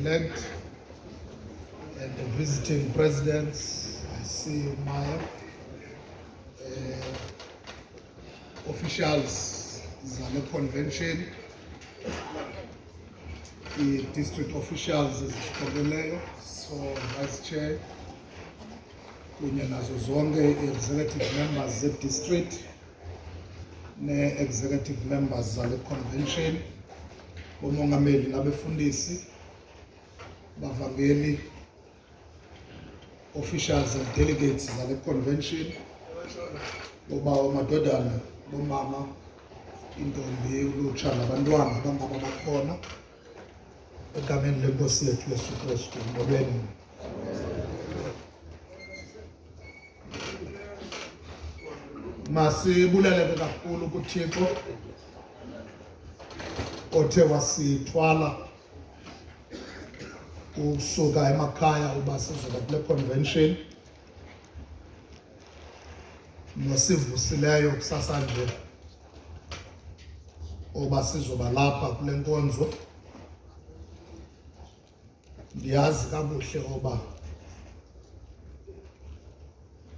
President-elect and the visiting presidents. I see you, Maya. Officials zale convention, the district officials ezishokeleyo, so Vice Chair kunye nazo zonke executive members ze-district ne-executive members zale convention, bomongameli nabefundisi, bavangeli, officials and delegates zale convention, bobawo madodana, bomama, intombi, ulutsha nabantwana abangaba bakhona egameni lenkosi yethu Yesu Kristu molweni. Masibulele kakhulu kuThixo othe wasithwala usuka emakhaya uba sizoba kule convention nosivusileyo kusasa nje oba sizoba lapha kule nkonzo. Ndiyazi kabuhle oba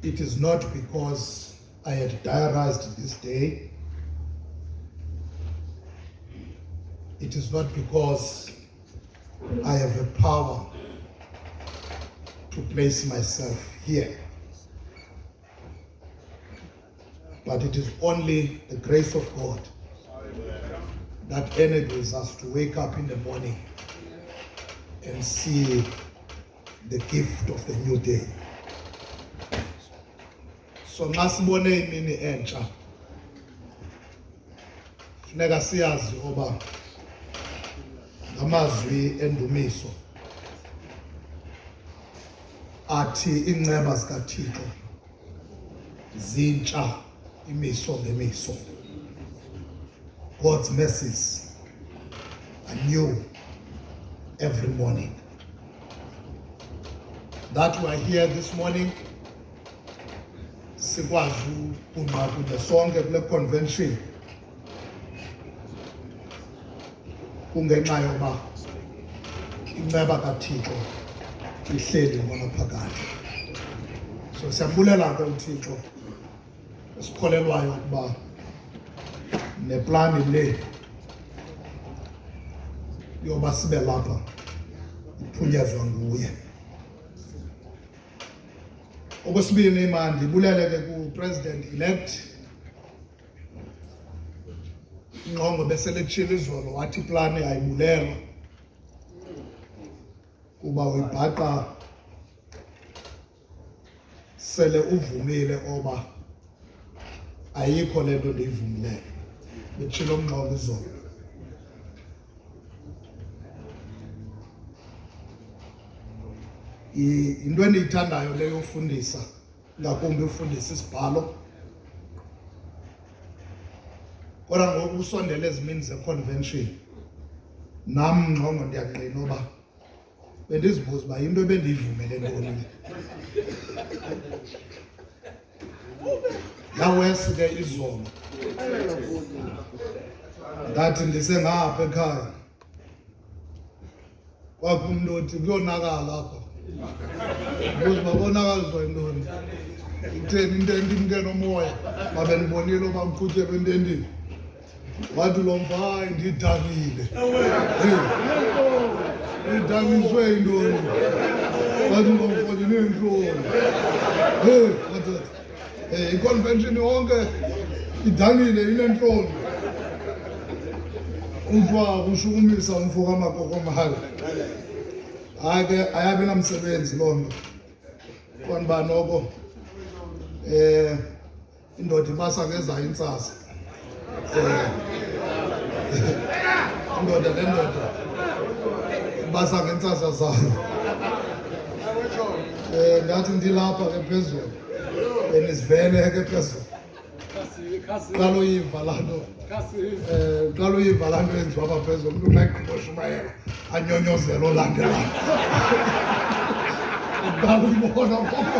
it is not because I had diarized this day. It is not because I have the power to place myself here. But it is only the grace of God that enables us to wake up in the morning and see the gift of the new day. So nxa sibone imini entsha, funeka siyazi oba ngamazwi endumiso athi inceba zikaThixo zintsha imiso ngemiso. God's mercies are new every morning. That we are here this morning, sikwazi kunqakude sonke kule convention kungenxa yoba inceba kaThixo ihleli ngona phakathi. So siyambulela ke uThixo esikholelwayo ukuba neplani le yoba sibe lapha iphunyezwa nguye. Okwesibini, mandibulele ke ku-President-elect Ngqongqo beselitshilo izolo wathi iplani ayibulelwa kuba uyibhaqa sele uvumile oba ayikho le nto ndiyivumileyo. Betshilo uMngqongqo izolo. Into endiyithandayo leyo ufundisa, ngakumbi ufundisa isibhalo. Kodwa ngoku usondele ezimini ze-convention, nam Ngqongqo ndiyangqina oba bendizibuza uba into ebendiyivumele ntoni. Yawesi ke izolo ndathi ndisengapha ekhaya kwakho umntu othi kuyonakala apha. Because babonakaliswa yintoni? Itheni into endimke nomoya babe ndibonile uba mqhutyelwe entendini. Wathi lo mva hayi ndidakile. Ndidakiswe yintoni? Wathi lo mva ndineentloni. I-convention yonke idangile ineentloni. Kuthiwa kushukumisa umfo kaMakokomala. Hayi ke ayabi namsebenzi loo nto. Kwanba noko indoda ibasa ngezayo intsasa. Indoda le ndoda ibasa ngentsasa zayo. Ndathi ndilapha ke phezulu benizivele ke phezulu. Qala uyiva laa nto. Qala uyiva laa nto yenziwa apha phezulu, umntu ungayigqiboshumayela anyonyozela olandelayo. Qala uyibona ngoko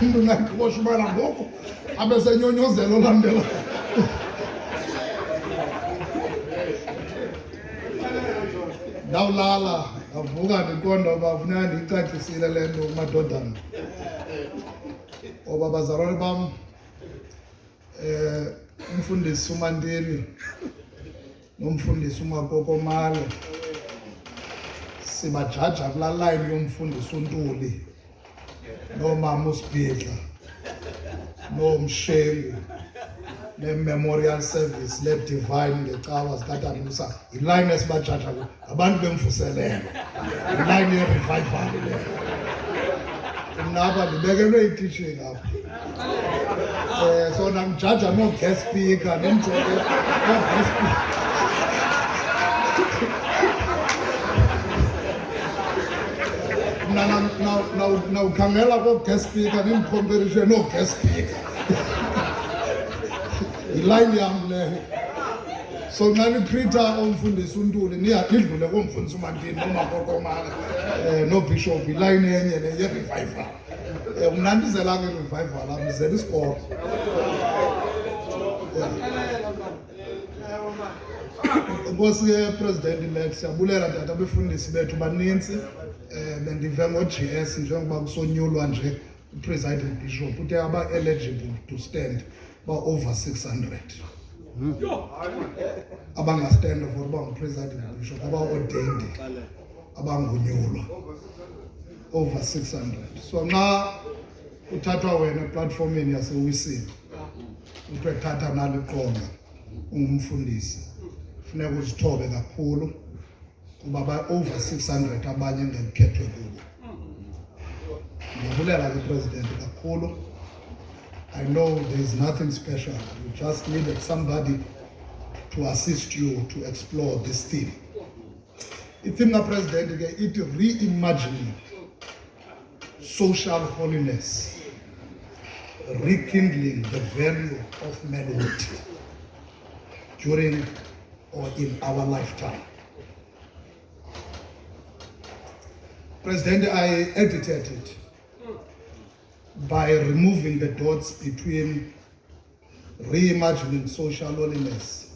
umntu ungayigqiboshumayela ngoku abe senyonyozela olandelayo. ndawulala ndavuka ndiqonda uba funeka ndiyicacisile le nto kumadodana oba bazalwane bam umfundisi uMantini nomfundisi uMakokomalo sibajaja kulaa line yomfundisi uNtuli nomama uSibhidla nomshengu ne-memorial service le-divine ngecawa zikatanusa iline esibajaja kuyo abantu bemvuselelo iline ye-revival leyo mna apha ndibekelwe i-teaching apha so namjaja no-guest speaker nemjonge no-guest speaker nawukhangela ko-guest speaker nimcomparison no-guest speaker iline yam leyo so nxa nikrita omfundisi uNtuli nidlule komfundisi uMantini noMakokomala nobishop iline enye le ye-revival mna ndizelanga i-revival amzela isikolo Nkosi ye-President-elect siyabulela tata abefundisi bethu banintsi bendive ngo-GS njengoba kusonyulwa nje i-presiding bishop uthe aba-eligible to stand ba-over 600 abangastanda for uba ngu-presiding bishop aba-ordained abangonyulwa over 600 so nxa uthathwa wena eplatformini yasewisini kuthiwe thatha nalo iqonga ungumfundisi funeka uzithobe kakhulu kuba ba-over 600 abanye engekukhethwe kubo ndiyabulela ke-president kakhulu. I know there is nothing special. You just needed somebody to assist you to explore this theme. Theme President it reimagining social holiness, rekindling the value of manhood during or in our lifetime. President, I edited it by removing the dots between reimagining social holiness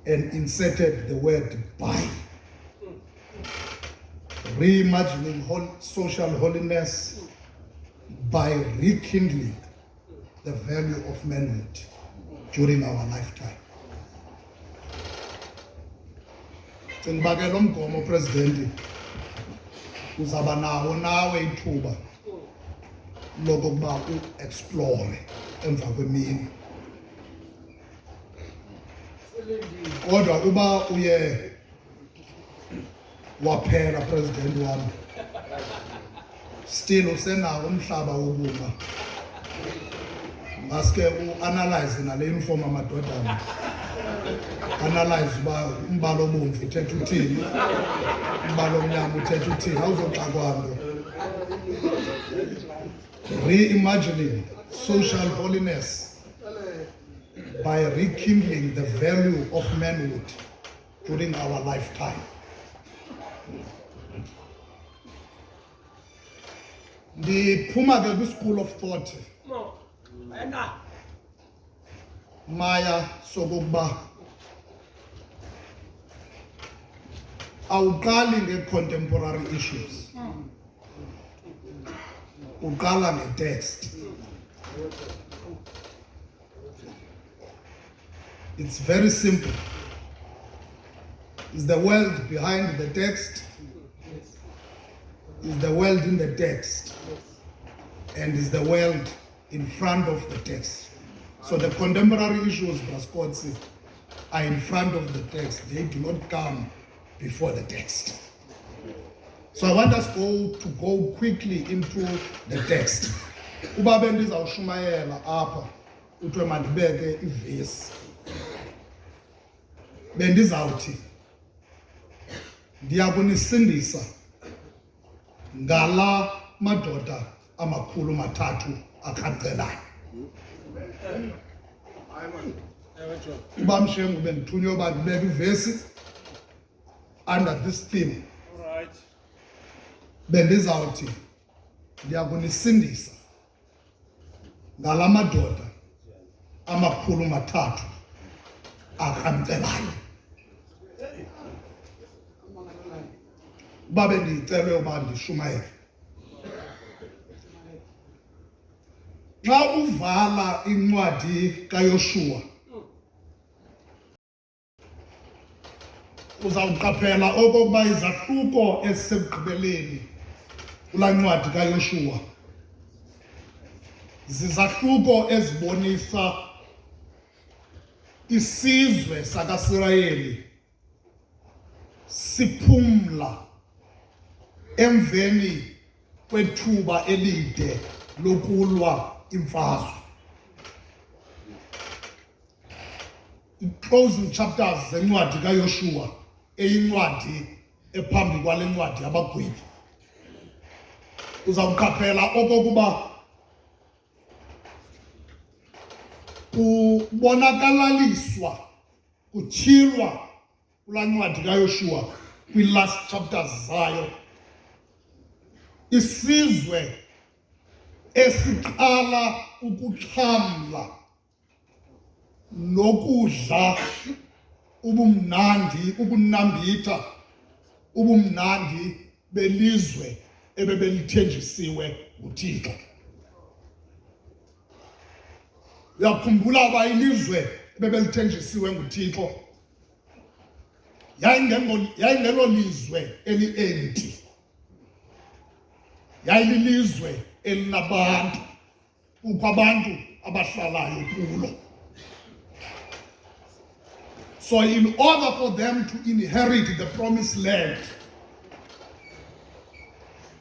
and inserted the word by. Reimagining social holiness by rekindling the value of manhood during our lifetime. Ngibake lo mgomo President uzaba nawo nawe ithuba lokuba u-explore emva kwemini. Kodwa uba uye waphela President wami still usenawo umhlaba wokuba maske u-analyze nale uniform amadodana analyze uba umbala obomvu uthetha uthini umbala omnyama uthetha uthini awuzoxakwanto. Reimagining social holiness by rekindling the value of manhood during our lifetime. Ndiphuma ke kwi-school of thought maya sokokuba awuqali nge-contemporary issues, uqala nge-text. It's very simple. Is the world behind the text? Is the world in the text? And is the world in front of the text? So the contemporary issues, Braskotsi, are in front of the text. They do not come before the text. So I want us all to go quickly into the text. Uba bendizawushumayela apha uthiwe mandibeke ivesi bendizawuthi ndiyakunisindisa ngala madoda amakhulu mathathu akhancelayo. Uba mshengu bendithunywe uba ndibeke ivesi under this theme. Bendizawuthi ndiyakunisindisa ngala madoda amakhulu mathathu akhancelayo. babe ndicelwe uba ndishumayele. Xa uvala incwadi kaYoshuwa uzawuqaphela okokuba izahluko ezisekugqibeleni kulaa ncwadi kaYoshuwa zizahluko ezibonisa isizwe sakaSirayeli siphumla emveni kwethuba elide lokulwa imfazwe. I-closing chapters zencwadi kaYoshuwa eyincwadi ephambi kwale ncwadi yabagwebi uzawuqaphela okokuba kubonakalaliswa kutyhilwa kulaa ncwadi kaYoshuwa kwi-last chapters zayo isizwe esiqala ukuxhamla nokudla ubumnandi, ukunambitha ubumnandi belizwe ebebelithenjisiwe nguThixo. Uyakhumbula uba ilizwe ebebelithenjisiwe nguThixo yayingelo lizwe eli-empty, yayililizwe elinabantu, kukho abantu abahlalayo kulo. So in order for them to inherit the promised land,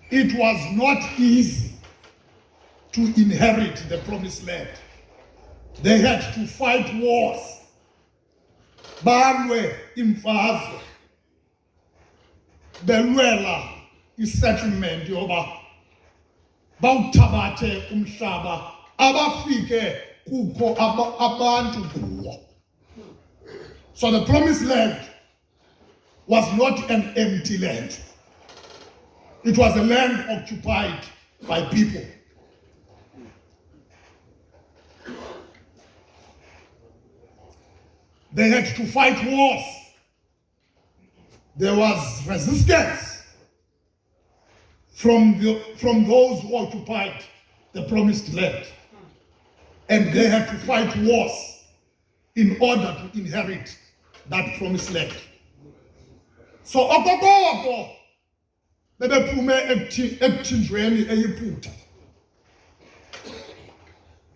it was not easy to inherit the promised land. They had to fight wars. Balwe imfazwe. Belwela i-settlement yoba bawuthabathe umhlaba abafike kukho abantu kuwo. So the promised land was not an empty land. It was a land occupied by people. They had to fight wars. There was resistance from those who occupied the promised land. And they had to fight wars in order to inherit that promised land. So ogogogo bebephume ekuthinjweni eyiphutha.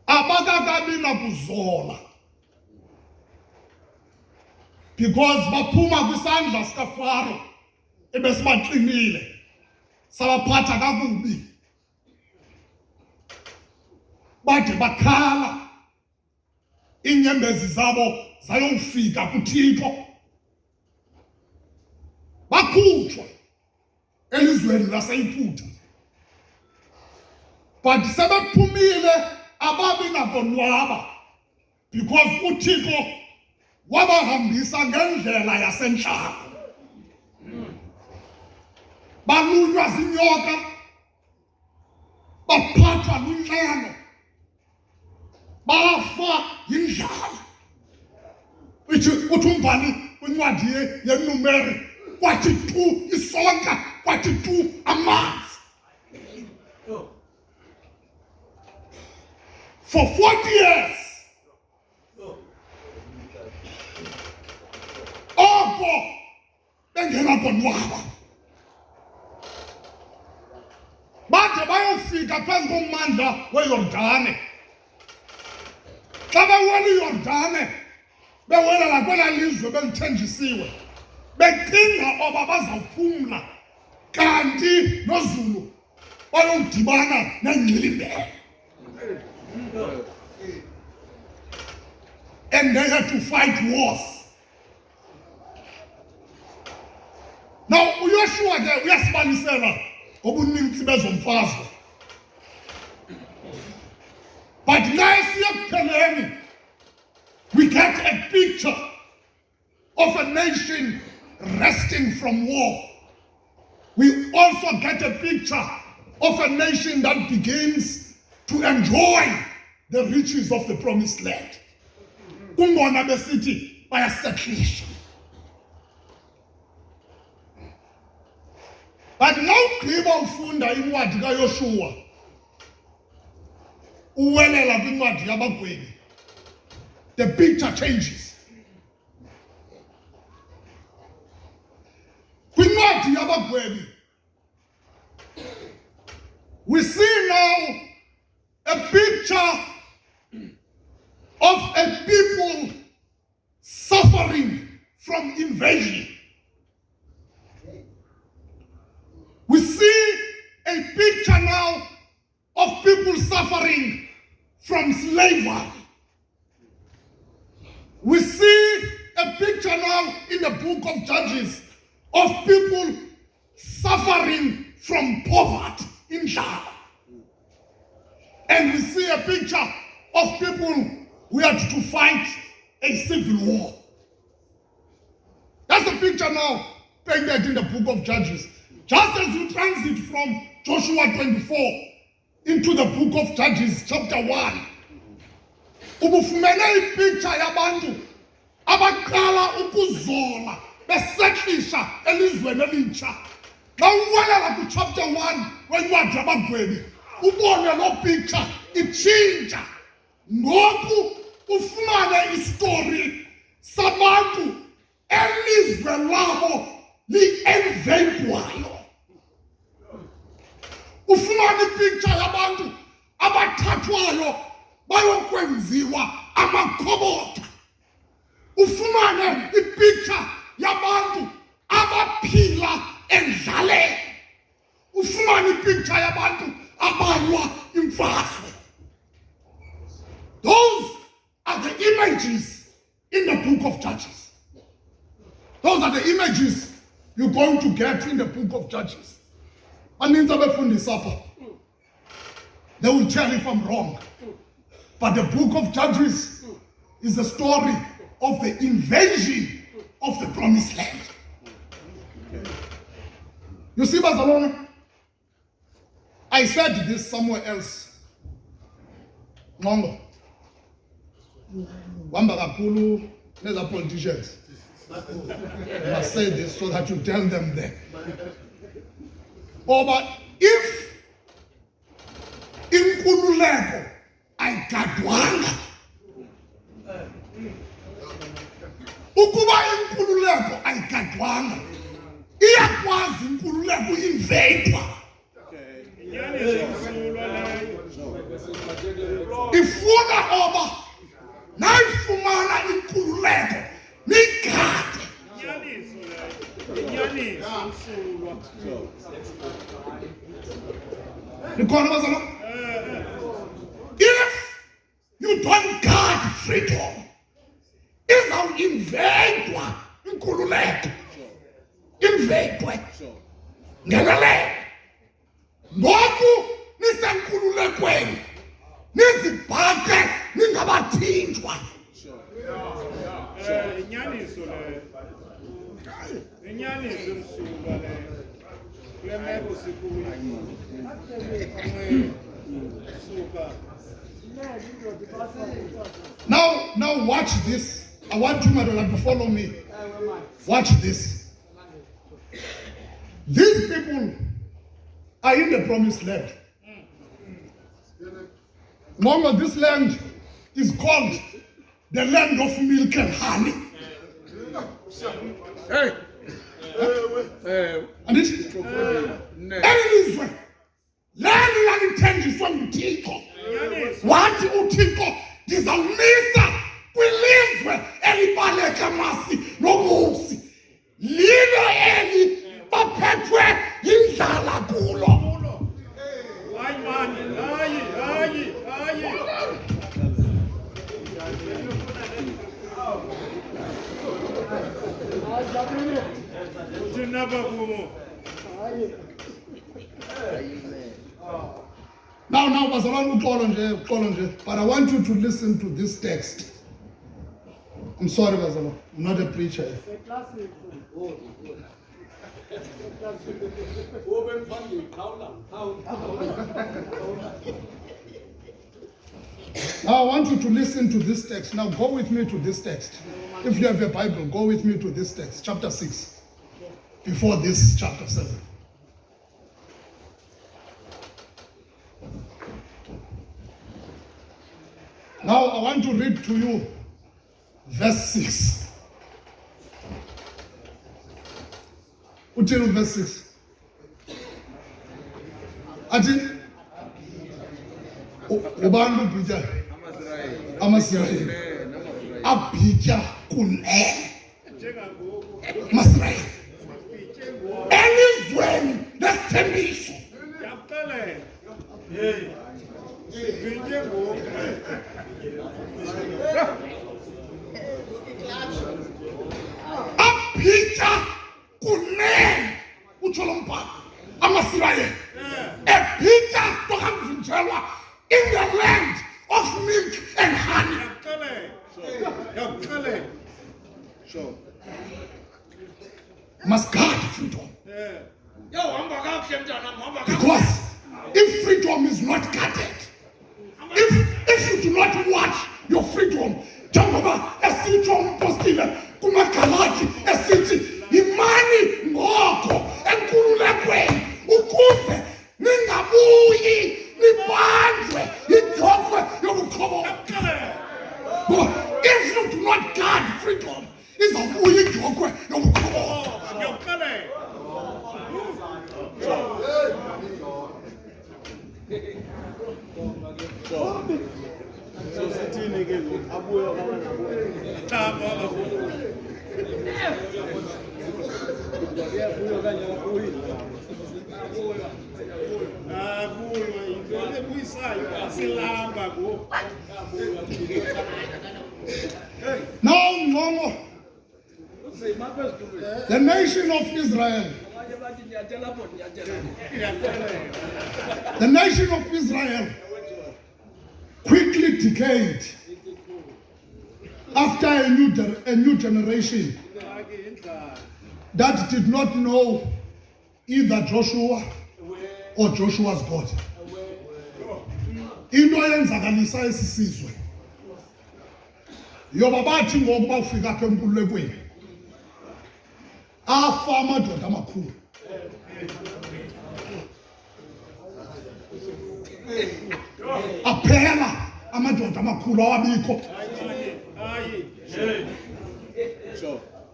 Abakakabi nakuzola. Because baphuma kwisandla sikaFaro ebesibaxinile sabaphatha kakubi. Bade bakhala iinyembezi zabo zayofika kuThixo. Bakhutshwa elizweni laseyiphutha. But sebephumile ababi nakonwaba because uThixo wabahambisa ngendlela yasentshaba. Balunywa zinyoka, baphathwa lunxano, bafa yindlala. Uthi umbhali kwincwadi yeNumeri kwathi tu isonka, kwathi tu amanzi. For 40 years, oko bengenakonwaba. Bade bayofika phezu kommandla weYordane. Xa bewela iYordane, bewela lakwela lizwe belithenjisiwe, becinga oba bazawuphumla, kanti noZulu bayodibana nengxilimbela. And they had to fight wars. Now, uYoshua ke uyasibanisela obunintsi bezomfazwe. But now ekupheleni, we get a picture of a nation resting from war. We also get a picture of a nation that begins to enjoy the riches of the promised land. Kungona besithi bayasetlisha. But now ugqiba ufunda incwadi kaYoshuwa uwelela kwincwadi yabagwebi, the picture changes. Kwincwadi yabagwebi, we see now a picture of a people suffering from invasion. We see a picture now of people suffering from slavery. We see a picture now in the book of Judges of people suffering from poverty in Ghana. And we see a picture of people who had to fight a civil war. That's the picture now painted in the book of Judges. Just as you transit from Joshua 24 into the book of Judges chapter 1, ubufumene ipicture yabantu abaqala ukuzola besetlisha elizweni elitsha. Xa uwelela ku chapter 1 wencwadi yabagwebi, ubone lo picture itshintsha. Ngoku ufumane istory sabantu elizwe labo li-invadwayo. Ufumane ipicture yabantu abathathwayo bayokwenziwa amakhoboka. Ufumane ipicture yabantu abaphila endlaleni. Ufumane ipicture yabantu abalwa imfazwe. Those are the images in the book of Judges. Those are the images you're going to get in the book of Judges. They will tell if I'm wrong. But the book of Judges is the story of the invasion of the promised land. You see, Barcelona? I said this somewhere else. Ngongo. Wamba kakhulu neza politicians. I must say this so that you tell them there. Oh, but if inkululeko ayigadwanga, ukuba inkululeko ayigadwanga, iyakwazi inkululeko invadwa. Ifuna oba nayifumana inkululeko nigade. If you don't guard freedom, izawuinvadwa inkululeko. Invadwe. Ngelele. Ngoku nisenkululekweni nizibhaqe ningabathinjwa. Now watch this. I want you, Madonna, to follow me. Watch this. These people are in the promised land. Remember, this land is called the land of milk and honey. Hey. And it is elizwe leli lalithenjiswa nguThixo. Wathi uThixo ndizawumisa kwilizwe elibaleka amasi nobusi. Lilo eli baphethwe yindlala kulo. Hayi man, hayi. Now, but I want you to listen to this text. I'm sorry, Bazalo, I'm not a preacher. Now I want you to listen to this text. Now go with me to this text. If you have a Bible, go with me to this text, chapter 6, before this chapter 7. Now I want to read to you verse 6. Until verse 6. Ati ubani ubhitya amasirayeli abhitya kune amasirayeli elizweni lesithembiso abhitya kune utsho lo mbhalo amasirayeli ebhitya tokamvinjelwa in the land of milk and honey. Sure. Must guard freedom. Because if freedom is not guarded, if you do not watch your freedom, njengoba esitsho umpostile kumaGalathi esithi imani ngoko enkululekweni ukuze ningabuyi nibanjwe yidyokhwe yobukhoboka. But if you do not guard freedom, izawubuya idyokhwe yobukhoboka. So sithini ke lo abuya Now, Ngomo, the nation of Israel, quickly decayed after a new generation that did not know either Joshua or Joshua's God. Into eyenzakalisa esi sizwe yoba bathi ngokuba ufika apha enkululekweni afa amadoda amakhulu. Aphela amadoda amakhulu awabikho.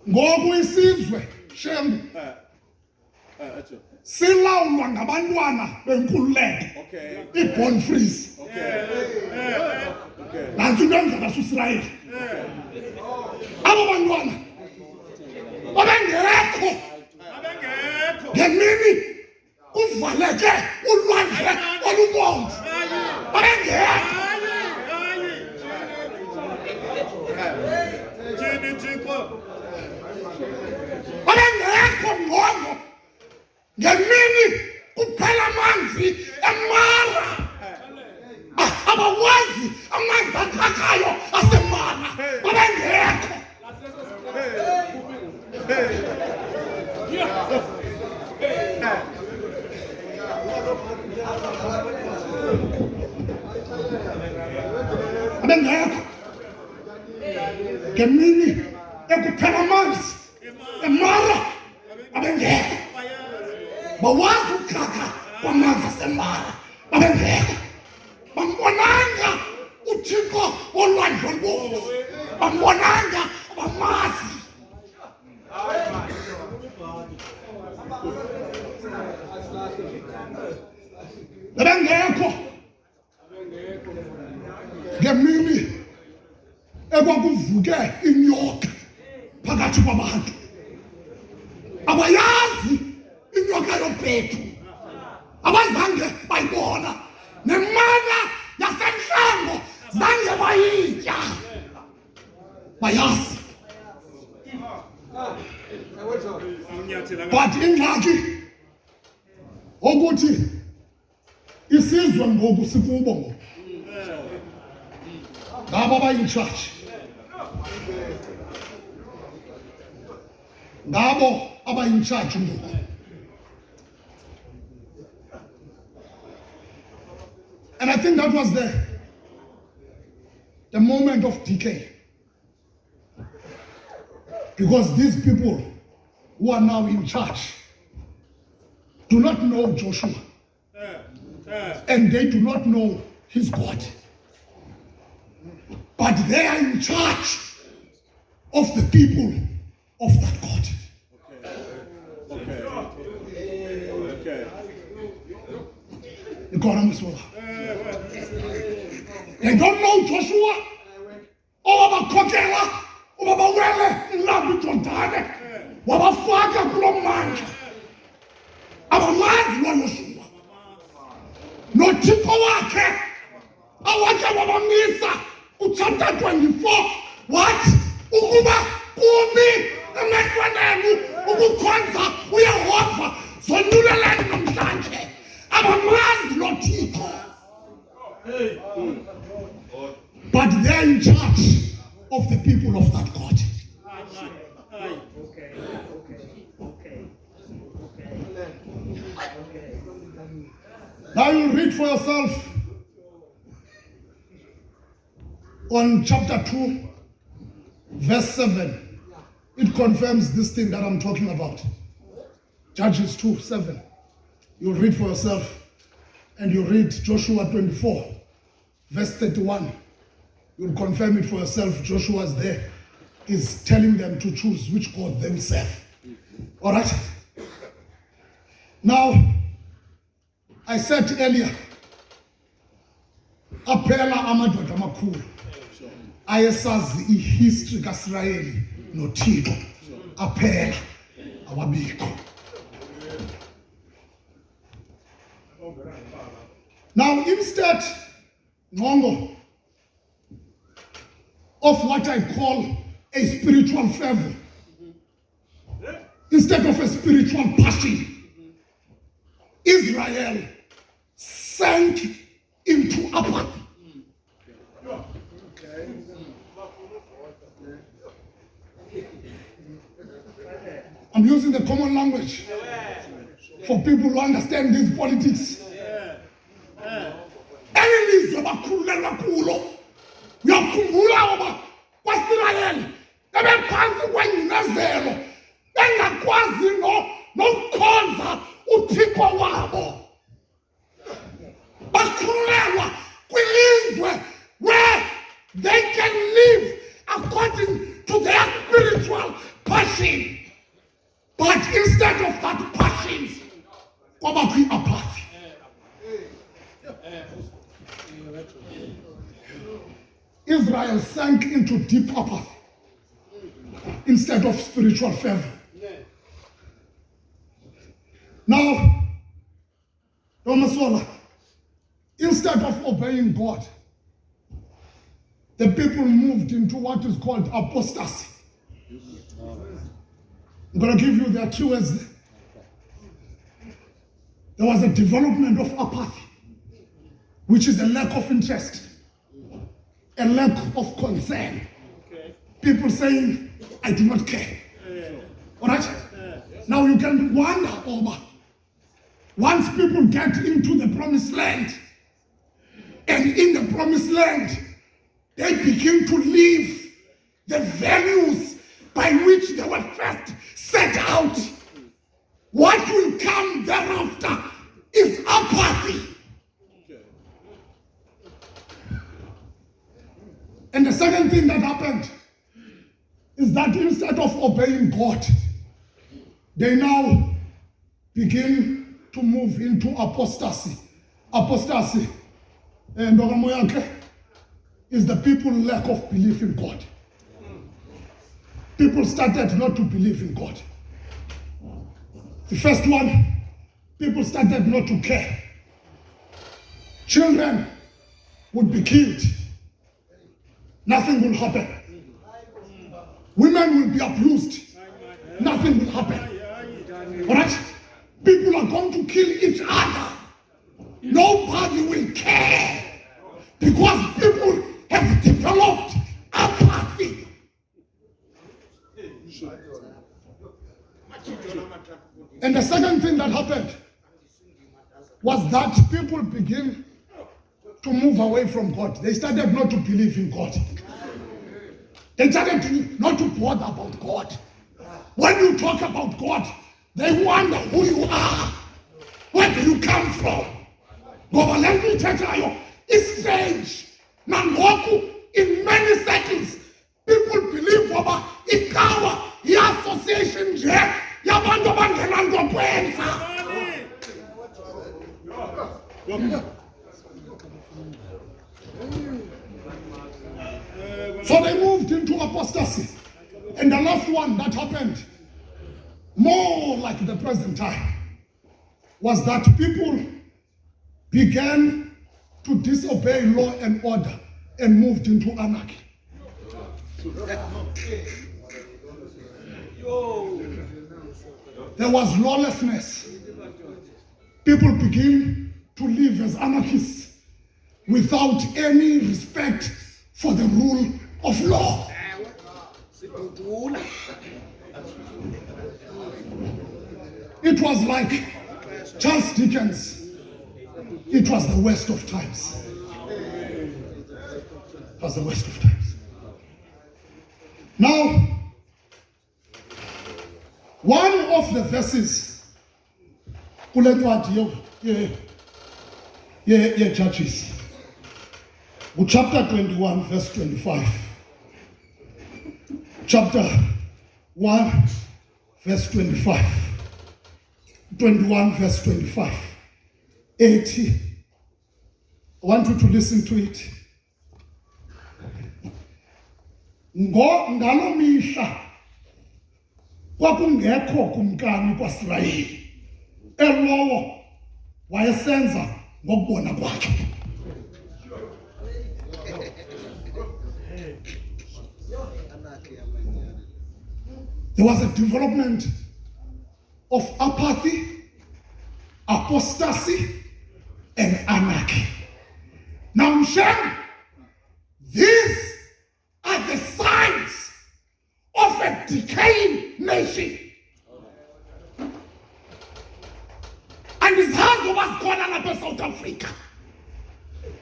Ngoku isizwe shem silawulwa ngabantwana benkululeko, i-born frees. Nantsi into enzeka Israyeli. Abo bantwana babengekho ngemini kuvaleke ulwandle olubomvu, babengekho. Babengekho ngqondo ngemini kuphela amanzi eMara. Abawazi amanzi akakayo aseMara, babengekho. Babengekho ngemini ekuphela amanzi eMara, babengekho. Bawazi ukukha kwamanzi aseMara, babengekho. Bambonanga uThixo wolwandle olubomvu, bambonanga abamazi. Babengekho ngemini ekwakuvuke inyoka phakathi kwabantu. Abayazi inyoka yobethu, abazange bayibona, nemana yasenhlango zange bayitya, bayazi. But ingxaki ukuthi isizwe ngoku sikubo ngoku ngabo abayi-charge, ngabo abayi-charge ngoku. And I think that was the moment of decay. Because these people who are now in charge do not know Joshua. And they do not know his God. but they are in charge of the people of that God. Okay. They don't know Joshua. Owabakhokhela, owabawele inqaba iJordani, wabafaka kulo mmandla. Abamazi loYoshua. NoThixo wakhe awakhe wabamisa chapter 24. What? Ukuba kumi emehlweni ukukhonza uYehova zonulelani namhlanje. Abamazi loThixo. But they are in charge of the people of that God. Now you read for yourself on chapter 2, verse 7. It confirms this thing that I'm talking about. Judges 2:7. You read for yourself, and you read Joshua 24, verse 31. You'll confirm it for yourself. Joshua's there. Is telling them to choose which God they will serve. All right? Now, I said earlier, aphela amadoda amakhulu ayesazi ihistory kaIsrayeli noThixo aphela awabikho. Now, instead, Ngongo, of what I call a spiritual fervor, instead of a spiritual passion, Israel sank into apathy. I'm using the common language for people who understand these politics. Enemies abakhululelwa kulo. Uyakhumbula oba kwaIsrayeli bebephansi kwengcinezelo bengakwazi nokukhonza uThixo wabo. Bakhululelwa kwilizwe where they can live according to their spiritual passion. But instead of that passion, kwaba kwi-apathy. Israel sank into deep apathy instead of spiritual fervor. Now, instead of obeying God, the people moved into what is called apostasy. I'm going to give you their keywords. There was a development of apathy, which is a lack of interest, a lack of concern. People saying, I do not care. All right? Now you can wonder over, once people get into the promised land, and in the promised land, they begin to live the values by which they were first set out. What will come thereafter is apathy. And the second thing that happened is that instead of obeying God, they now begin to move into apostasy. Apostasy, and is the people's lack of belief in God. People started not to believe in God. The first one, people started not to care. Children would be killed. Nothing will happen. Women will be abused. Nothing will happen. All right? People are going to kill each other. Nobody will care. Because people have developed apathy. And the second thing that happened was that people begin to move away from God. They started not to believe in God. They started not to bother about God. When you talk about God, they wonder who you are. Where do you come from? Ngoba le nto ithethayo is strange. Nangoku in many So they moved into apostasy. And the last one that happened, more like the present time, was that people began to disobey law and order and moved into anarchy. There was lawlessness. People begin to live as anarchists without any respect for the rule of law. It was like Charles Dickens. It was the worst of times. It was the worst of times. Now, one of the verses, Judges, chapter 21, verse 25. Chapter 1, verse 25. 21, verse 25. 80. I want you to listen to it. Ngalo mihla kwakungekho kumkani kwaSirayeli, elowo wayesenza ngokubona kwakhe. There was a development of apathy, apostasy, and anarchy. Now, Shem, these are the signs of a decaying nation. And it's hard to was going on in South Africa.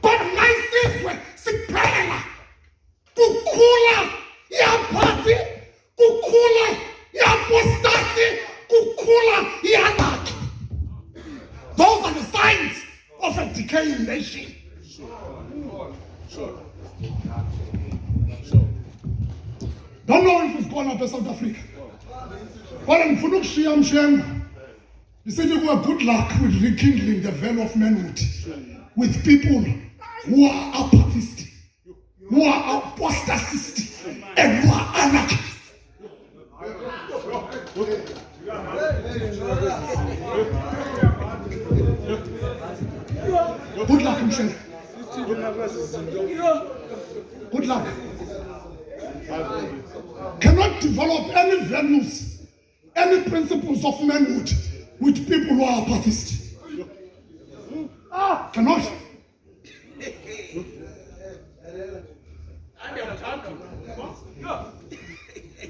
But naisizwe siphela kukhula yapathy, kukhula yapostasy, kukhula yanarchy. Those are the signs of a decaying nation. Sure. Don't know if it's gone up in South Africa. But I'm going to share Mshem. He said you were good luck with rekindling the veil of manhood with people who are apathistic, who are apostatistic, and who are anarchists. Good luck, Mshem. Good luck. Cannot develop any values, any principles of manhood with people who are apathist. Cannot.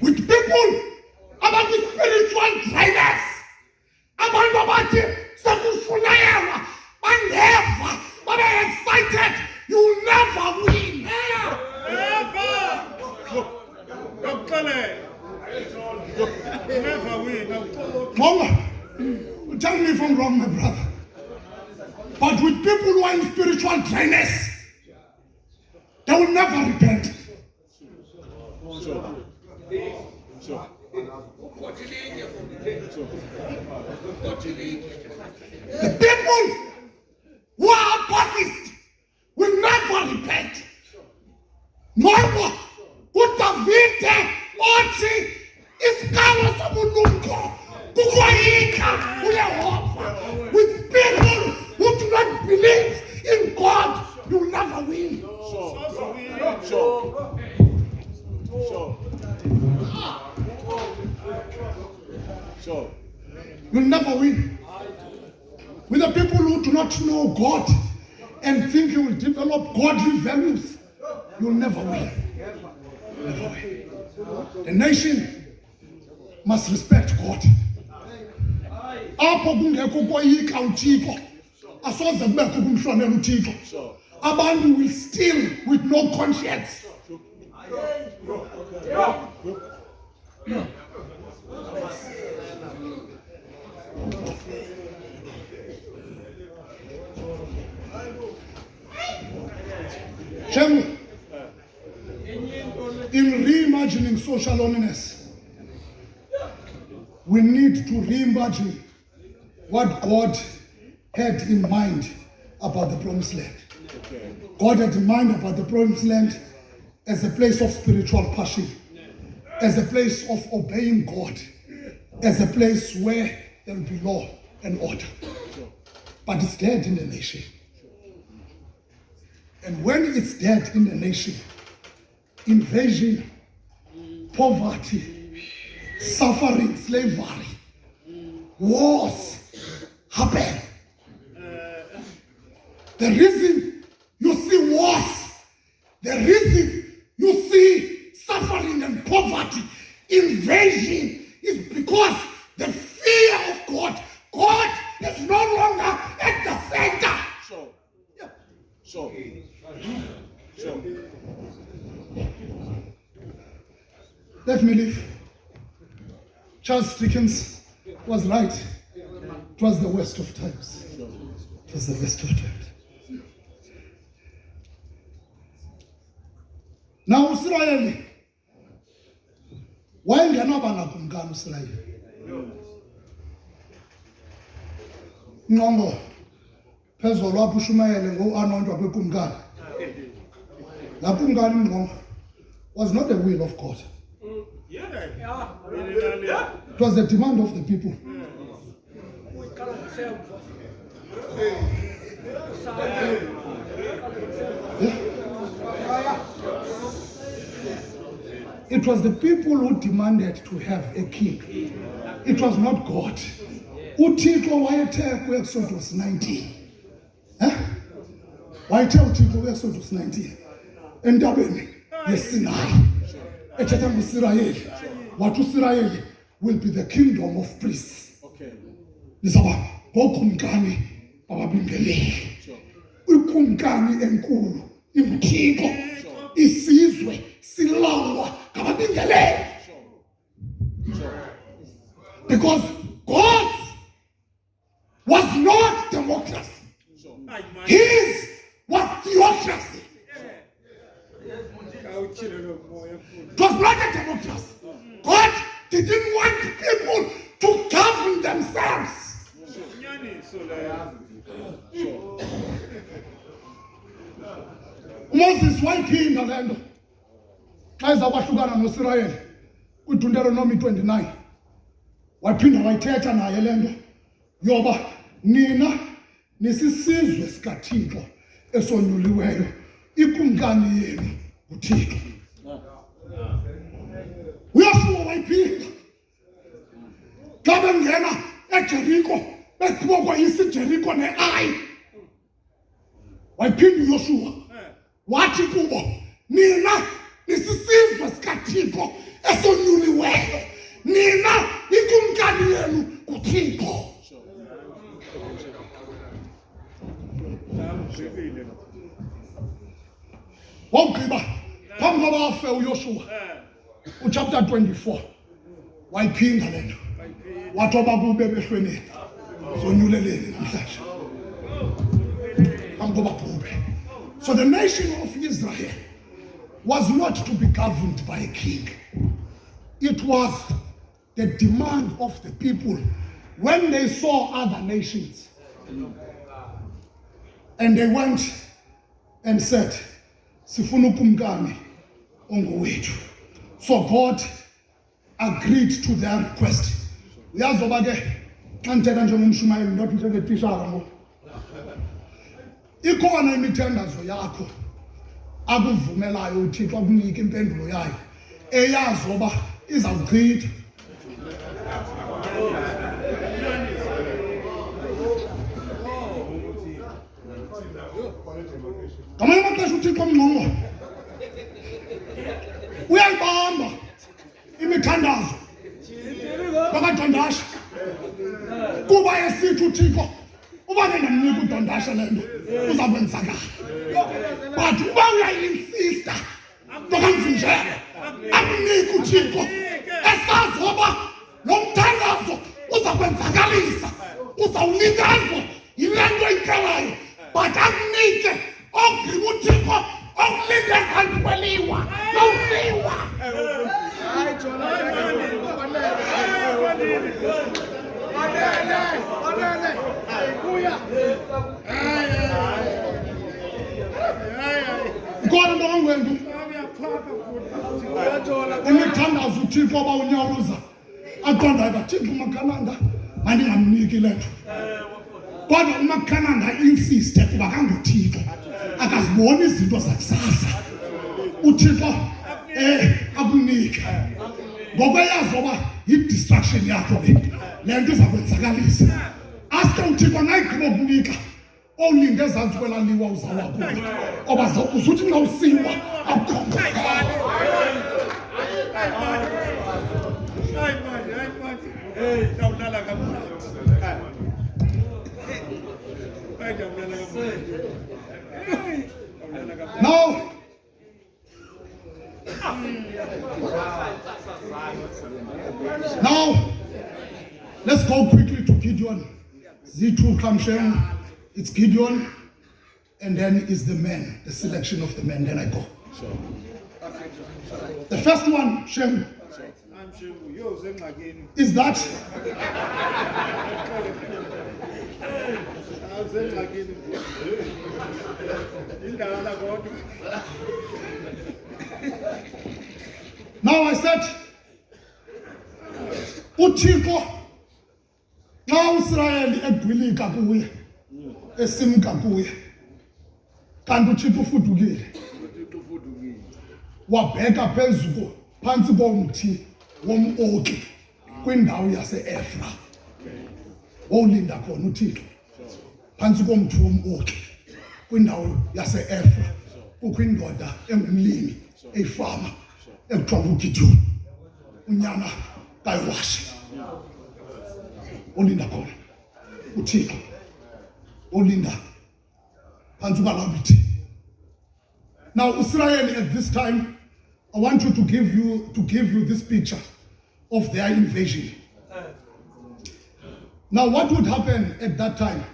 With people about the spiritual dryness, about nobody, Sakushunayama, and never, but I'm excited, you'll never win. Never win. Mama, tell me if I'm wrong, my brother. But with people who are in spiritual dryness, they will never repent. Sure. The people who are apathist will never repent. Mama, utavinte othi isikalo sobulumko kukwayika uYehova. With people who do not believe in God, you will never win. Sure. You'll never win. With the people who do not know God and think you will develop godly values, you'll never win. Never win. The nation must respect God. Apho kungekho koyika uThixo, asoze kubekho kumhlonela uThixo. Abantu will steal with no conscience. In reimagining social holiness, we need to reimagine what God had in mind about the promised land. Okay. God had in mind about the promised land as a place of spiritual passion, as a place of obeying God, as a place where there will be law and order. But it's dead in the nation. And when it's dead in the nation, invasion, poverty, suffering, slavery, wars happen. The reason you see wars, the reason you see suffering and poverty, invasion, is because the fear of God. God is no longer at the center. So. Let me leave. Charles Dickens was right. It was the worst of times. It was the worst of times. Now, Israel, why ngena kumkani Israel? Nqongo phezulu lapho ushumayele ngo-anointwa kwekumkani. La kumkani Nqongo was not the will of God. It was the demand of the people. It was the people who demanded to have a king. It was not God. uThixo wayethe ku-Exodus 19. Wayethe uThixo ku-Exodus 19 entabeni yeSinayi ethetha ngoIsirayeli. Wathi uIsirayeli will be the kingdom of priests. Okay. Nizaba ngokumkani bababingeleli. Ukumkani enkulu imthixo. Isizwe silawulwa ngababingeleli. Because God was not democracy. His was theocracy. It was not a democracy. God didn't want people to govern themselves. Moses wayiphinda le nto xa izabahlukana noIsirayeli kwiDuteronomy 29. Waphinda wayithetha naye le nto yoba nina nisisizwe sikaThixo esonyuliweyo, ikumkani yenu uThixo. Uyashuwa wayiphinda xa bengena eJeriko beqhubekwa isiJeriko ne-Ai. Wayiphinda uYoshuwa wathi kubo, nina nisisizwe sikaThixo esonyuliweyo, nina ikumkani yenu uThixo. Wawugqiba phambi koba afe uYoshuwa uchapter 24 wayiphinda le nto wathi obakube emehlweni zonyuleleni namhlanje phambi koba bhubhe. So the nation of Israel was not to be governed by a king. It was the demand of the people when they saw other nations. And they went and said, sifuna ukumkani ongowethu. So God agreed to their request. Uyazoba ke xa ndithetha njengomshumayeli not njengetishara ngoku. Ikhona imithandazo yakho akuvumelayo uThixo akunika impendulo yayo eyazi oba izawuchitha. Ngamanye amaxesha uThixo omngqongqo uyayibamba imithandazo bakadondasha kuba esithi uThixo uba ke ndamnika udondasha le nto uzakwenzakala. But uba uyayinsista nokamvinjela amnika uThixo esazi oba lo mthandazo uzakwenzakalisa, uzawunikazwa yile nto iqalayo. But akunike ogqiba uThixo okulinde ezantsi kweliwa lowusiwa. Hallelujah. Kodwa into kangwendu imithandazo uThixo oba unyawuza aqondayo kaThixo uMakhananda mandingamniki le nto. Kodwa uMakhananda insiste kuba kanguThixo akaziboni izinto zakusasa. uThixo akunike ngoba yazi oba yi-distraction yakho le nto iza kwenzakalisa. Aske uThixo nayigqiba ukunika olinde ezantsi kwelaliwa uzawa kuyo oba uzuthi nxa usiwa Now, let's go quickly to Gideon. Z2 comes in. It's Gideon, and then is the men, the selection of the men. Then I go. The first one, Shem, is that now I said, uThixo xa uIsrayeli egwilika kuye esimka kuye kanti uThixo ufudukile wabheka phezulu phantsi komthi wom'Oki kwindawo yase-Efra wowulinda khona uThixo phantsi komthi wom'Oki kwindawo yase-Efra kukho indoda engumlimi eyifama ekuthiwa nguGideon unyana kaYowashi olinda khona uThixo olinda phantsi kwalamithi. Now Israel at this time, I want you to give you this picture of their invasion. Now what would happen at that time?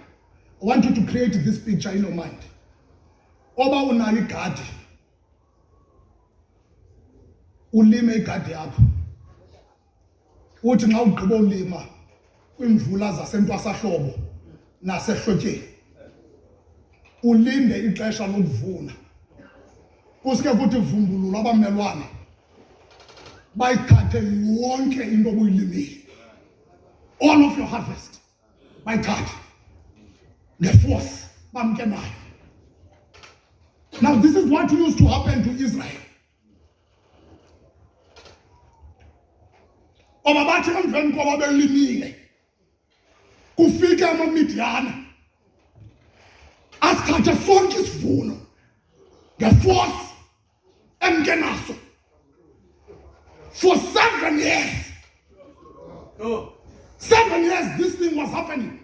I want you to create this picture in your mind. Oba unayo igadi ulime igadi yakho uthi nxa ugqiba ulima kwimvula zasentwasahlobo nasehlotyeni ulinde ixesha lokuvuna kuske kuthi vumbulula abamelwane bayithathe yonke into obuyilimile, all of your harvest bayithathe ngeforce bamke nayo. Now this is what used to happen to Israel. Oba bathi emveni koba belimile kufika amaMidiyani asithathe sonke isivuno ngeforce emke naso for 7 years. 7 years this thing was happening.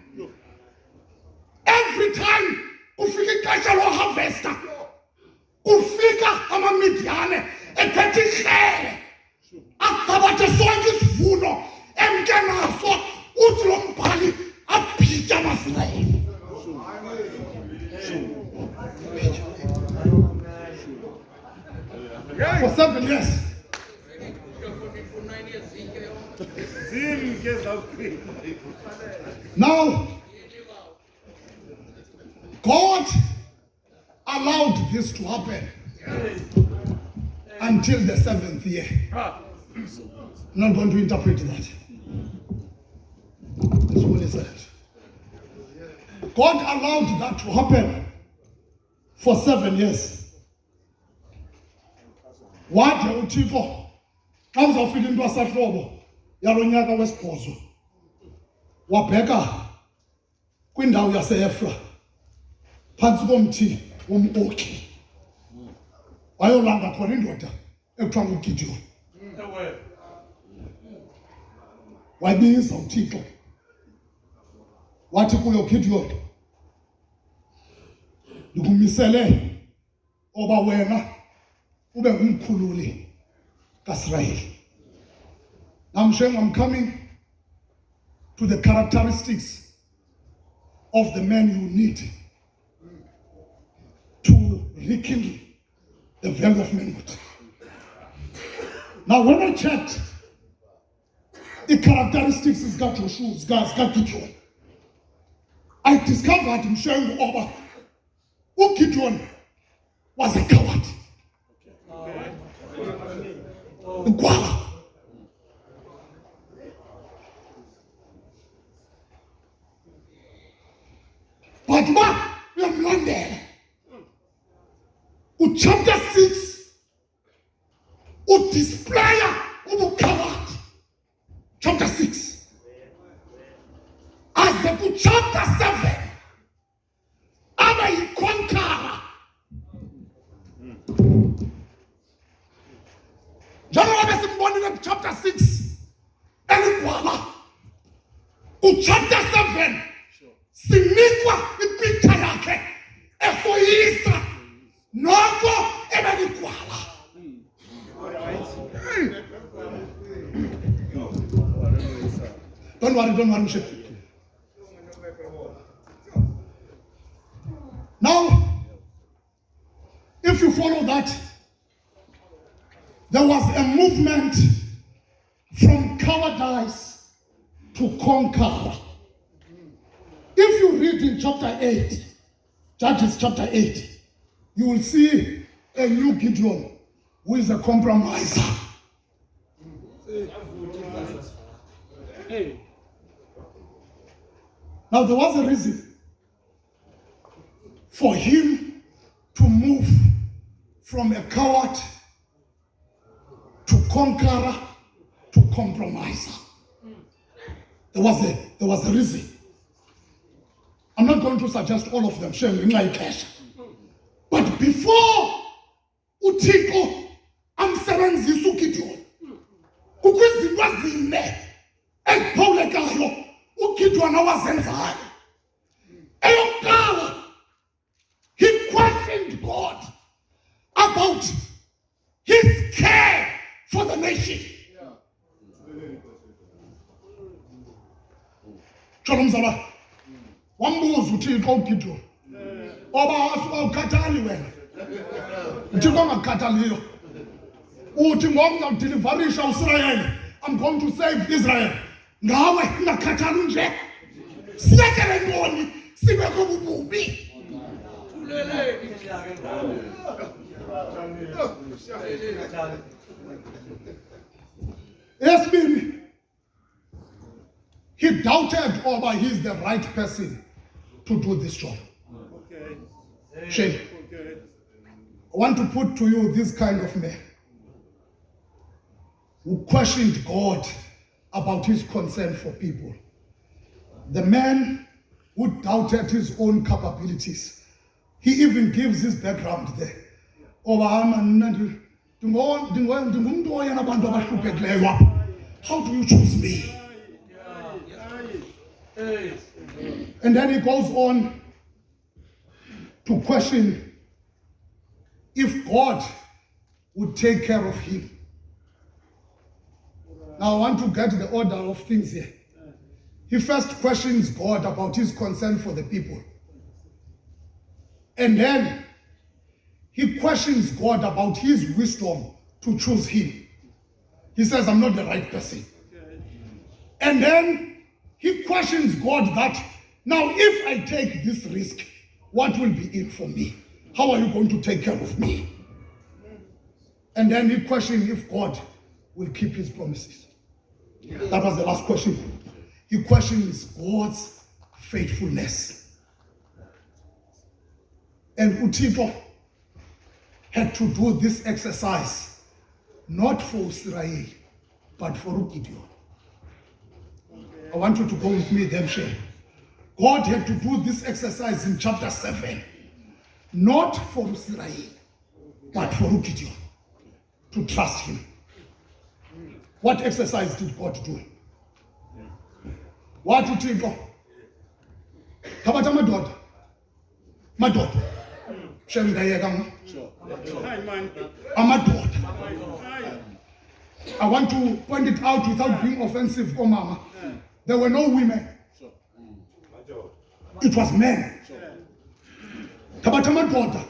Every time kufika ixesha loharvesta kufika amaMidiyani ephethe ihlele asithabathe sonke isivuno emke naso uthi lo mbhali abhitya amaSirayeli. For 7 years. Now, God allowed this to happen until the 7th year. I'm not going to interpret that. That's what he said. God allowed that to happen for 7 years. Wade uThixo xa uzawufika intwasahlobo yalo nyaka wesibhozo wabheka kwindawo yase-Efra phantsi komthi wom'Oki wayolanda khona indoda ekuthiwa nguGideon. Wayibiza uThixo wathi kuyo, Gideon, ndikumisele oba wena ube ngumkhululi kaIsrayeli. Now I'm coming to the characteristics of the men you need to rekindle the value of manhood. Now when I checked the characteristics zikaGideon, I discovered Gideon was a coward. ugwala. But ma uyamlandela chapter 6 udisplaya ubukhawadi. Chapter 6 aze chapter 7 aba yiconqueror. Njengoba simbonile chapter 6 eligwala, chapter 7 sinikwa ipicture yakhe efoyisa noko ebeligwala. Don't worry, Mshe. Now, if you follow that, there was a movement from cowardice to conquer. If you read in chapter 8, Judges chapter 8, you will see a new Gideon who is a compromiser. Now, there was a reason for him to move from a coward to conqueror to compromiser. There was a reason. I'm not going to suggest all of them, shame in like cash. But before uThixo amsebenzisa uGideon, kukwizinto ezine eziphawulekayo uGideon awazenzayo. Eyokuqala, he questioned God about his care for the nation. Shalom Zaba. Wambuza uThixo uGideon, oba awukhathali wena? uThixo angakhathaliyo. Uthi ngoba uzawudeliverisha uIsrael, I'm going to save Israel. Ngawe ungakhathali nje? Siyekele ntoni sibe kobububi? Esbini, he doubted over he's the right person to do this job. Okay. Shame. Okay. I want to put to you this kind of man who questioned God about his concern for people. The man who doubted his own capabilities. He even gives his background there. How do you choose me? And then he goes on to question if God would take care of him. Now I want to get the order of things here. He first questions God about his concern for the people. And then he questions God about his wisdom to choose him. He says, I'm not the right person. And then he questions God that, now if I take this risk, what will be in for me? How are you going to take care of me? And then he questions if God will keep his promises. That was the last question. He questions God's faithfulness. And uThixo had to do this exercise, not for Israel, but for Gideon. I want you to go with me there, Shane. God had to do this exercise in chapter 7, not for Israel, but for Gideon, to trust him. What exercise did God do? What did he do? Kabata madoda. Madoda. Shall I want to point it out without being offensive, oh mama. There were no women. It was men. Kabata madoda.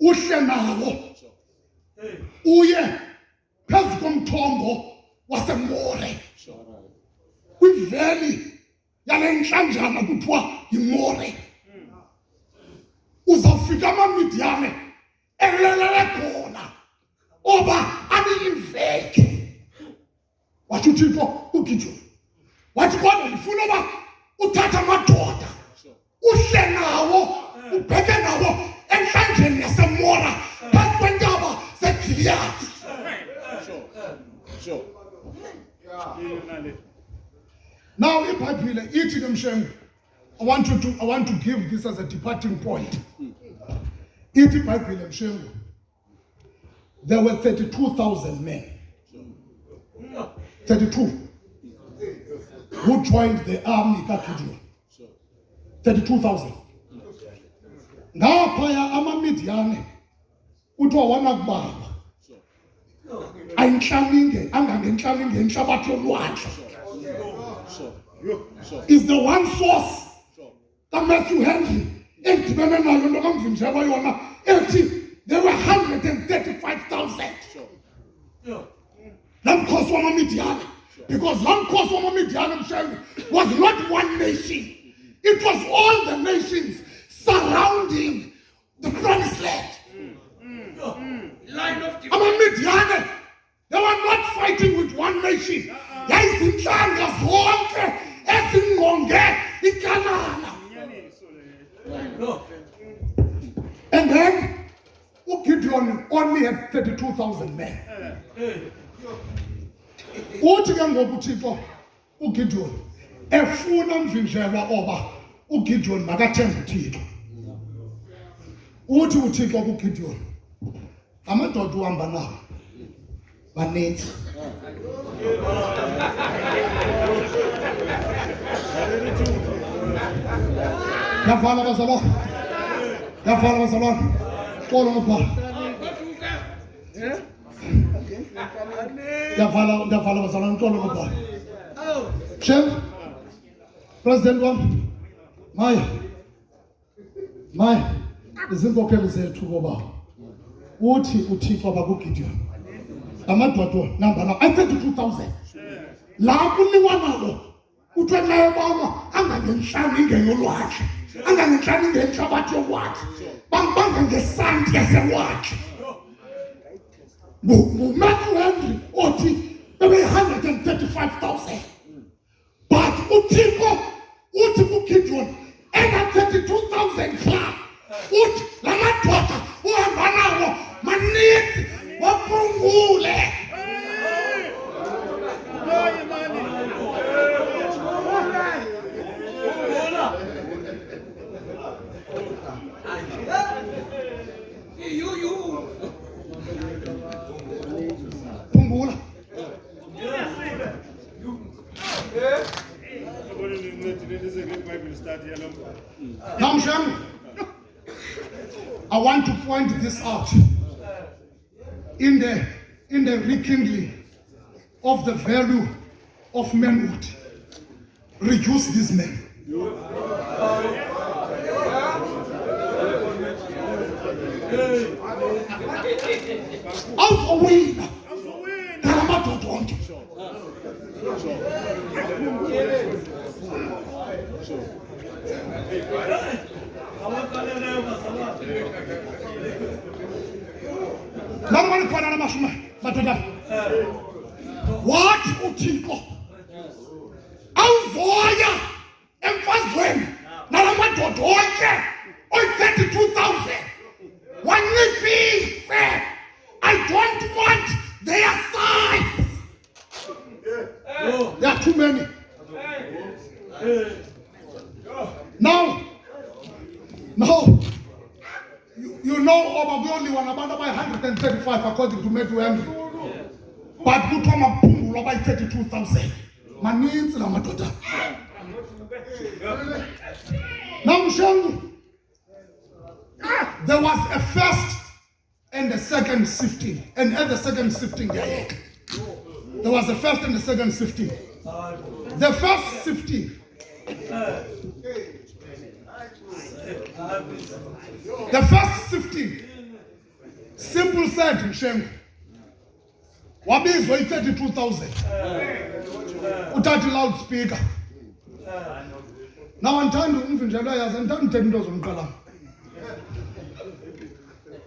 Uhle nawo. Uye phezu komthombo waseMore. Kwiveli yale nhlanjana kuthiwa yiMore. Uzawufika amaMidiyane elelele khona oba ani-invade wathi uThixo uGideon wathi kodwa ndifuna uba uthatha amadoda uhle nawo ubheke nawo enhlanjeni yasemora phansi kwentaba zeGiliyadi. Sure. Now iBhayibhile ithi ke mshengu, I want to give this as a departing point. Ithi iBhayibhile mshengu, there were 32,000 men. 32 who joined the army kaGideon. 32,000. Ngaphaya amaMidiyane uthiwa wanakubaba ayinhlalinge angangenhlalinge inhlabathi yolwandle. Is the one source kaMatthew Henry endibene nayo into kaMvindleko yona ethi there were 135,000. Lamkhosi wamaMidiyane, because Lamkhosi wamaMidiyane mshengu was not one nation. It was all the nations surrounding the promised land. AmaMidiyane, they were not fighting with one nation. Yayizinhlanga zonke ezingqonge iKanana. And then Gideon only had 32,000 men. Uthi ke ngoku uThixo uGideon efuna umvinjelwa oba uGideon makathembe uThixo. Uthi uThixo kuGideon, amadoda uhamba nawo banethi. Yavala bazalwane. Xolo ngapha. Yavala bazalwane, xolo ngapha. Shem, President wam, Maya, izinkokheli zethu ngoba uthi uThixo bakuGideon. Amadoda namba la 32,000. La kuniwa nalo uthe naye baba angangenhlalinge yolwandle, angangenhlalinge inhlabathi yolwandle, banga ngesanti yaselwandle. Matthew Henry othi bebe 135,000. But uThixo uthi kuGideon ena 32,000 club. Uthi la madoda uhamba nawo maninzi wapungule. Pungula. Now, I want to point this out. In the rekindling of the value of manhood, reduce these men. Awufowina ngamadoda onke. Nangani khona namashuma madoda. Wathi uThixo awuzoya emfazweni nalamadoda onke oyi-32,000 waniphise. I don't want their size. There are too many. Now, you know we only want about 135 according to Matthew Henry. But kuthiwa amaphungula by 32,000. Maninzi la madoda. Now mshangu, there was a first and the second sifting, and at the second sifting there was a first and the second sifting. The first sifting, simple said mshengu wabizwa 32,000 uthatha loudspeaker. Now andithanda umvinjelwa yazi, andithanda uthetha into zomqala.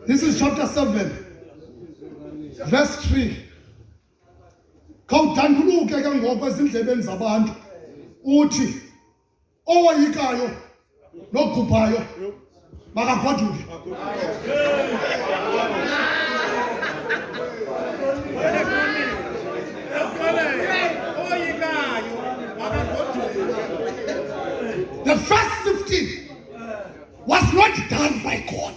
This is chapter 7 verse 3. khawudanduluke ke ngoku ezindlebeni zabantu uthi owoyikayo nogubhayo makagoduke. The first sifting was not done by God.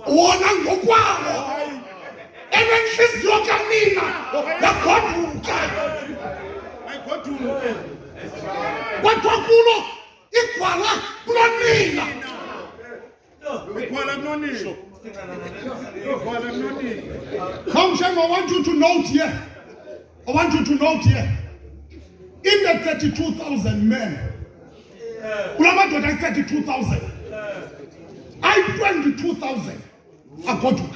Wona ngokwawo enenhliziyo kanina yagoduka. Kodwa kulo igwala kulonina. Come, Shem, I want you to note here. I want you to note here. In the 32,000 men, Ulamadoda 32,000. I 22,000 are Gotuk.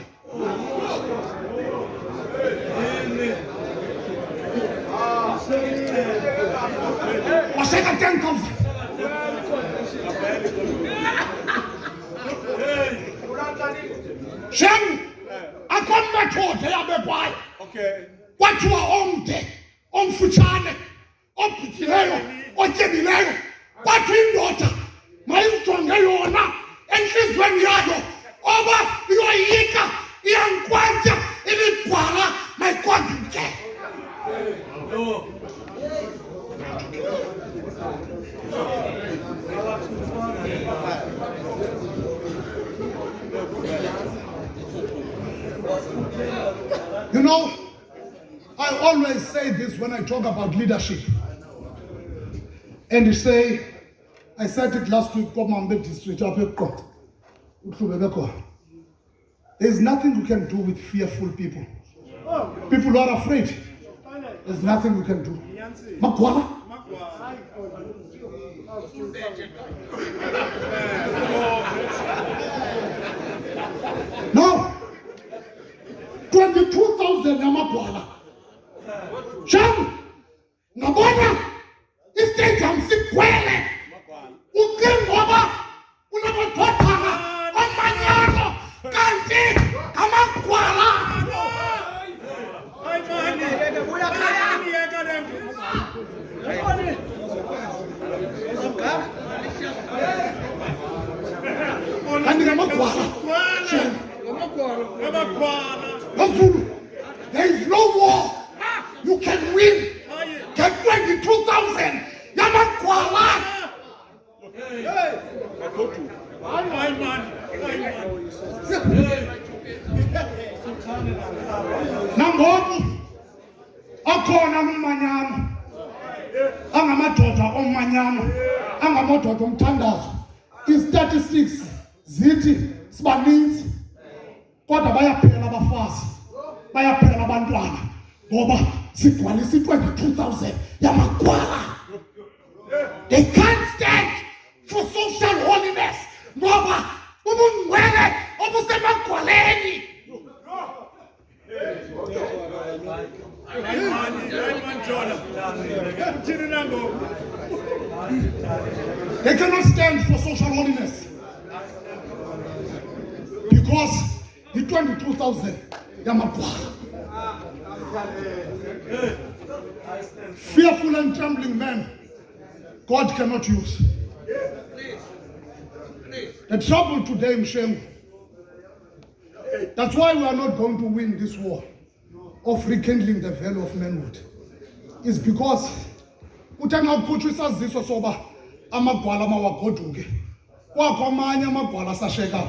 Was I 10,000? Shem, I come back to the okay. What you are on there, on Fuchane, on Pitileo, on Jebileo, what in water, my strong Ayona, and she's when Yago, over your Yika, young Quanta, in the Quala, my quantity. You know, I always say this when I talk about leadership. And you say, I said it last week, there's nothing you can do with fearful people. People who are afraid. There's nothing you can do. Makwala. No. 22,000 Yamakwala. Sham, Nabona, istadium siphile. Ukhengoba, unabathothana, amanyano, kanti amakwala. Kanti amakwala. There is no war you can win. Get 22,000. Yamakwala. Namboku akhona umanyano angamadoda omanyano angamadoda omthandazo. I-statistics zithi sibaninzi kodwa bayaphela abafazi bayaphela abantwana ngoba sigcwalisa 22,000 yamakwala. They can't stand for social holiness ngoba ubungcwele obusemagwaleni. They cannot stand for social holiness because the 22,000 yamakwala. Fearful and trembling men God cannot use. The trouble today, Mshem, that's why we are not going to win this war of rekindling the value of manhood. Is because utangaphutsha isaziso soba amagwala mawagoduke kwakho amanye amagwala sasheka.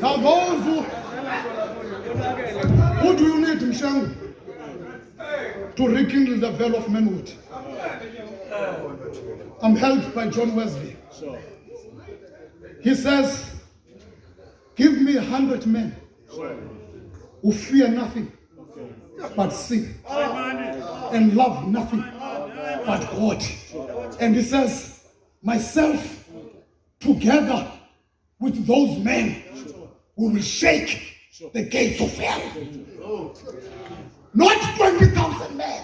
Now those who do you need, Mshangu, to rekindle the value of manhood? I'm helped by John Wesley. He says, give me 100 men who fear nothing but sin and love nothing but God. And he says, myself together with those men we will shake the gates of hell. Not 20,000 men.